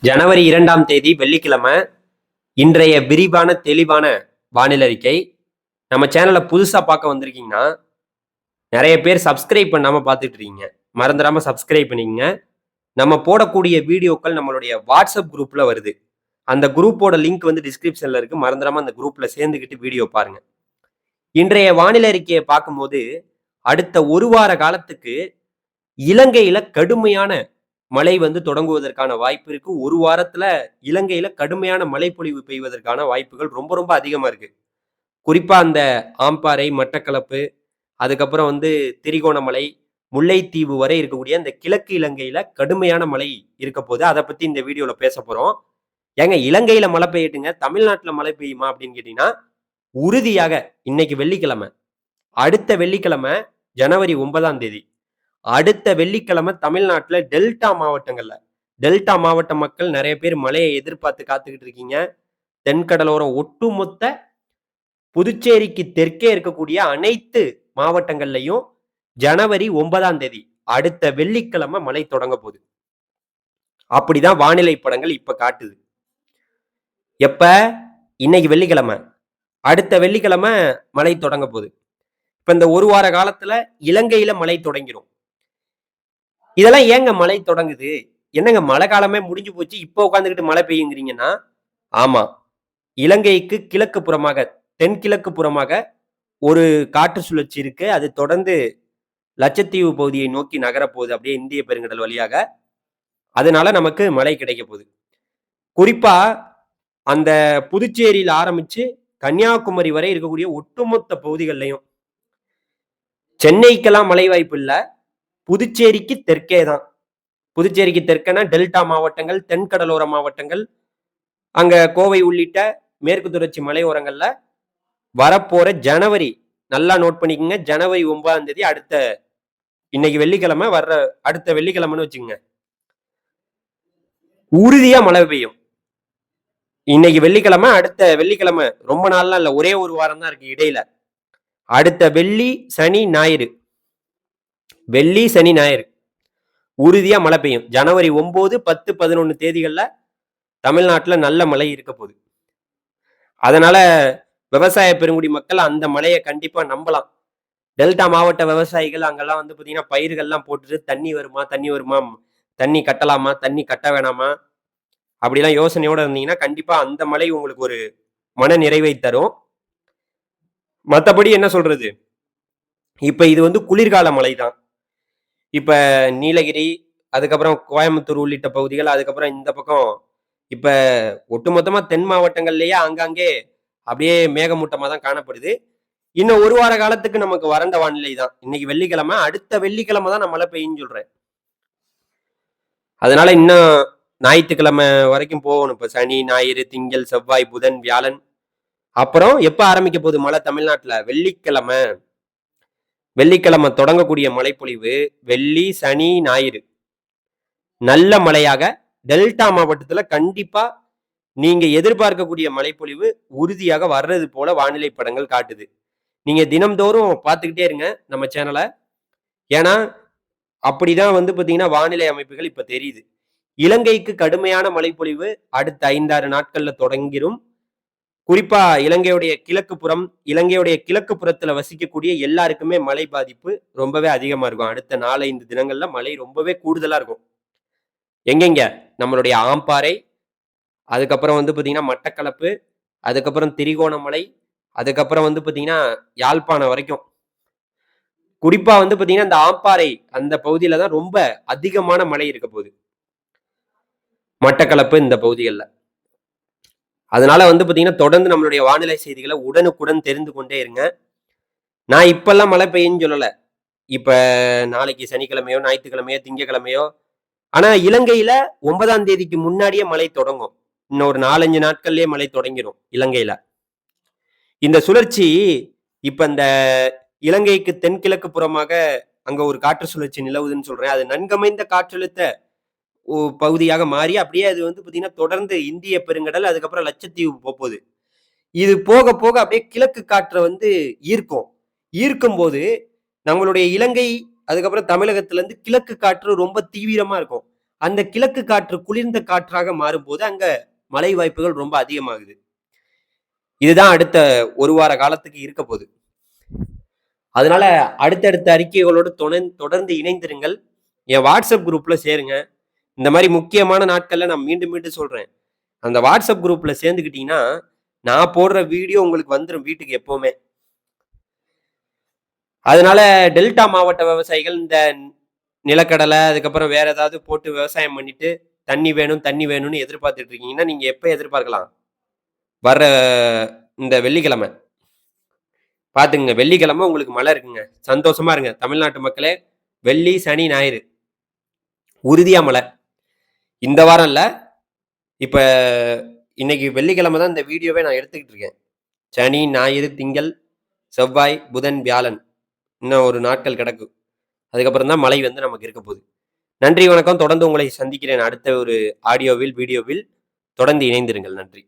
ஜனவரி 2ஆம் தேதி வெள்ளிக்கிழமை. இன்றைய விரிவான தெளிவான வானிலை அறிக்கை. நம்ம சேனலை புதுசா பார்க்க வந்திருக்கீங்கன்னா, நெறைய பேர் சப்ஸ்கிரைப் பண்ணாம பார்த்துட்டு இருக்கீங்க. மறந்துடாம சப்ஸ்கிரைப் பண்ணிக்கங்க. நம்ம போடக்கூடிய வீடியோக்கள் நம்மளுடைய வாட்ஸ்அப் குரூப்ல வருது. அந்த குரூப்போட லிங்க் வந்து டிஸ்கிரிப்ஷன்ல இருக்கு. மறந்துடாம அந்த குரூப்ல சேர்ந்துக்கிட்டு வீடியோ பாருங்க. இன்றைய வானிலை அறிக்கையை பார்க்கும்போது, அடுத்த 1 வார காலத்துக்கு இலங்கையில கடுமையான மழை வந்து தொடங்குவதற்கான வாய்ப்பு இருக்கு. 1 வாரத்துல இலங்கையில கடுமையான மழைப்பொழிவு பெய்வதற்கான வாய்ப்புகள் ரொம்ப ரொம்ப அதிகமா இருக்கு. குறிப்பா அந்த ஆம்பாறை, மட்டக்களப்பு, அதுக்கப்புறம் வந்து திரிகோணமலை, முல்லைத்தீவு வரை இருக்கக்கூடிய அந்த கிழக்கு இலங்கையில கடுமையான மழை இருக்கப்போது. அத பத்தி இந்த வீடியோல பேசப் போறோம். ஏங்க இலங்கையில மழை பெய்யட்டுங்க, தமிழ்நாட்டுல மழை பெய்யுமா அப்படின்னு கேட்டீங்கன்னா, உறுதியாக இன்னைக்கு வெள்ளிக்கிழமை. அடுத்த வெள்ளிக்கிழமை ஜனவரி 9ஆம் தேதி. அடுத்த வெள்ளிக்கிழமை தமிழ்நாட்டுல டெல்டா மாவட்ட மக்கள் நெறைய பேர் மழையை எதிர்பார்த்து காத்துக்கிட்டு இருக்கீங்க. தென்கடலோரம் ஒட்டுமொத்த புதுச்சேரிக்கு தெற்கே இருக்கக்கூடிய அனைத்து மாவட்டங்கள்லயும் ஜனவரி 9ஆம் தேதி அடுத்த வெள்ளிக்கிழமை மழை தொடங்க போகுது. அப்படிதான் வானிலை படங்கள் இப்ப காட்டுது. எப்ப? இன்னைக்கு வெள்ளிக்கிழமை. அடுத்த வெள்ளிக்கிழமை மழை தொடங்க போகுது. இப்ப இந்த 1 வார காலத்துல இலங்கையில மழை தொடங்கிரும். இதெல்லாம் ஏங்க மழை தொடங்குது? என்னங்க மழை காலமே முடிஞ்சு போச்சு. இப்ப உட்கார்ந்துகிட்டு மழை பெய்யுங்கிறீங்கன்னா, ஆமா. இலங்கைக்கு கிழக்கு புறமாக, தென்கிழக்கு புறமாக ஒரு காற்று சுழற்சி இருக்கு. அது தொடர்ந்து லட்சத்தீவு பகுதியை நோக்கி நகரப்போகுது. அப்படியே இந்திய பெருங்கடல் வழியாக. அதனால நமக்கு மழை கிடைக்க போகுது. குறிப்பா அந்த புதுச்சேரியில ஆரம்பிச்சு கன்னியாகுமரி வரை இருக்கக்கூடிய ஒட்டுமொத்த பகுதிகள்லயும் சென்னைக்கெல்லாம் மழை வாய்ப்பு இல்ல. புதுச்சேரிக்கு தெற்கே தான். புதுச்சேரிக்கு தெற்கனா டெல்டா மாவட்டங்கள், தென்கடலோர மாவட்டங்கள், அங்க கோவை உள்ளிட்ட மேற்கு தொடர்ச்சி மலையோரங்கள்ல வரப்போற ஜனவரி, நல்லா நோட் பண்ணிக்கங்க. ஜனவரி 9ஆம் தேதி இன்னைக்கு வெள்ளிக்கிழமை அடுத்த வெள்ளிக்கிழமைன்னு வச்சுக்கங்க. உறுதியா மழை பெய்யும். இன்னைக்கு வெள்ளிக்கிழமை, அடுத்த வெள்ளிக்கிழமை ரொம்ப நாள்லாம் இல்ல. ஒரே ஒரு வாரம் தான் இருக்கு இடையில. அடுத்த வெள்ளி, சனி, ஞாயிறு. வெள்ளி, சனி, ஞாயிறு. உறுதியா மழை பெய்யும். ஜனவரி 9, 10, 11 தேதிகள்ல தமிழ்நாட்டுல நல்ல மழை இருக்க போகுது. அதனால விவசாய பெருங்குடி மக்கள் அந்த மழையை கண்டிப்பா நம்பலாம். டெல்டா மாவட்ட விவசாயிகள் அங்கெல்லாம் வந்து பாத்தீங்கன்னா பயிர்கள்லாம் போட்டுட்டு தண்ணி வருமா, தண்ணி கட்டலாமா, தண்ணி கட்ட வேணாமா, அப்படிலாம் யோசனையோட இருந்தீங்கன்னா கண்டிப்பா அந்த மழை உங்களுக்கு ஒரு மன நிறைவை தரும். மத்தபடி என்ன சொல்றது? இப்ப இது வந்து குளிர்கால மழை தான். இப்ப நீலகிரி, அதுக்கப்புறம் கோயம்புத்தூர் உள்ளிட்ட பகுதிகள், அதுக்கப்புறம் இந்த பக்கம் இப்ப ஒட்டுமொத்தமா தென் மாவட்டங்கள்லயே ஆங்காங்கே அப்படியே மேகமூட்டமா தான் காணப்படுது. இன்னும் 1 வார காலத்துக்கு நமக்கு வறண்ட வானிலை தான். இன்னைக்கு வெள்ளிக்கிழமை, அடுத்த வெள்ளிக்கிழமை தான் நான் மழை பெய்யும்னு சொல்றேன். அதனால இன்னும் ஞாயித்துக்கிழமை வரைக்கும் போகணும். இப்ப சனி, ஞாயிறு, திங்கள், செவ்வாய், புதன், வியாழன். அப்புறம் எப்ப ஆரம்பிக்க போகுது மழை தமிழ்நாட்டுல? வெள்ளிக்கிழமை. வெள்ளிக்கிழமை தொடங்கக்கூடிய மழைப்பொழிவு வெள்ளி, சனி, ஞாயிறு. நல்ல மழையாக டெல்டா மாவட்டத்துல கண்டிப்பா நீங்க எதிர்பார்க்கக்கூடிய மழைப்பொழிவு உறுதியாக வர்றது போல வானிலை படங்கள் காட்டுது. நீங்க தினம்தோறும் பார்த்துக்கிட்டே இருங்க நம்ம சேனல. ஏன்னா, அப்படிதான் வந்து பார்த்தீங்கன்னா, வானிலை அமைப்புகள் இப்ப தெரியுது. இலங்கைக்கு கடுமையான மழைப்பொழிவு அடுத்த 5, 6 நாட்கள்ல தொடங்கிரும். குறிப்பா இலங்கையுடைய கிழக்கு புறத்துல வசிக்கக்கூடிய எல்லாருக்குமே மழை பாதிப்பு ரொம்பவே அதிகமா இருக்கும். அடுத்த 4, 5 தினங்கள்ல மழை ரொம்பவே கூடுதலா இருக்கும். எங்கெங்க? நம்மளுடைய ஆம்பாறை, அதுக்கப்புறம் வந்து பார்த்தீங்கன்னா மட்டக்களப்பு, அதுக்கப்புறம் திரிகோணமலை, அதுக்கப்புறம் வந்து பார்த்தீங்கன்னா யாழ்ப்பாணம் வரைக்கும். குறிப்பா வந்து பார்த்தீங்கன்னா, இந்த ஆம்பாறை அந்த பகுதியில தான் ரொம்ப அதிகமான மழை இருக்க போகுது. மட்டக்களப்பு இந்த பகுதிகள்ல. அதனால வந்து பார்த்தீங்கன்னா, தொடர்ந்து நம்மளுடைய வானிலை செய்திகள உடனுக்குடன் தெரிந்து கொண்டே இருங்க. நான் இப்பல்லாம் மழை பெய்யும்ன்னு சொல்லல. இப்ப நாளைக்கு சனிக்கிழமையோ, ஞாயித்துக்கிழமையோ, திங்கட்கிழமையோ, ஆனா இலங்கையில 9ஆம் தேதிக்கு முன்னாடியே மழை தொடங்கும். இன்னும் ஒரு 4, 5 நாட்கள்லயே மழை தொடங்கிரும் இலங்கையில. இந்த சுழற்சி இப்ப இந்த இலங்கைக்கு தென்கிழக்கு புறமாக அங்க ஒரு காற்று சுழற்சி நிலவுதுன்னு சொல்றேன். அது நன்கமைந்த காற்றழுத்த பகுதியாக மாறி அப்படியே அது வந்து பார்த்தீங்கன்னா, தொடர்ந்து இந்திய பெருங்கடல், அதுக்கப்புறம் லட்சத்தீவு போப்போது. இது போக போக அப்படியே கிழக்கு காற்ற வந்து ஈர்க்கும். ஈர்க்கும்போது நம்மளுடைய இலங்கை, அதுக்கப்புறம் தமிழகத்துல இருந்து கிழக்கு காற்று ரொம்ப தீவிரமா இருக்கும். அந்த கிழக்கு காற்று குளிர்ந்த காற்றாக மாறும்போது அங்க மழை வாய்ப்புகள் ரொம்ப அதிகமாகுது. இதுதான் அடுத்த 1 வார காலத்துக்கு இருக்க போகுது. அதனால அடுத்தடுத்த அறிக்கைகளோடு தொடர்ந்து இணைந்திருங்கள். என் வாட்ஸ்அப் குரூப்ல சேருங்க. இந்த மாதிரி முக்கியமான நாட்கள்ல நான் மீண்டும் மீண்டும் சொல்றேன். அந்த வாட்ஸ்அப் குரூப்ல சேர்ந்துக்கிட்டீங்கன்னா, நான் போடுற வீடியோ உங்களுக்கு வந்துரும் வீட்டுக்கு எப்பவுமே. அதனால டெல்டா மாவட்ட விவசாயிகள் இந்த நிலக்கடலை, அதுக்கப்புறம் வேற ஏதாவது போட்டு விவசாயம் பண்ணிட்டு, தண்ணி வேணும், தண்ணி வேணும்னு எதிர்பார்த்துட்டு இருக்கீங்கன்னா, நீங்க எப்ப எதிர்பார்க்கலாம்? வர்ற இந்த வெள்ளிக்கிழமை. பாத்துக்கங்க. வெள்ளிக்கிழமை உங்களுக்கு மழை இருக்குங்க. சந்தோஷமா இருங்க. தமிழ்நாட்டு மக்களே, வெள்ளி, சனி, ஞாயிறு உறுதியா மழை. இந்த வாரம் இல்ல. இப்ப இன்னைக்கு வெள்ளிக்கிழமை தான் இந்த வீடியோவே நான் எடுத்துக்கிட்டு இருக்கேன். சனி, ஞாயிறு, திங்கள், செவ்வாய், புதன், வியாழன். இன்னும் ஒரு நாட்கள் கிடக்கு. அதுக்கப்புறம் தான் மழை வந்து நமக்கு இருக்க போகுது. நன்றி, வணக்கம். தொடர்ந்து உங்களை சந்திக்கிறேன் அடுத்த ஒரு ஆடியோவில், வீடியோவில். தொடர்ந்து இணைந்திருங்கள். நன்றி.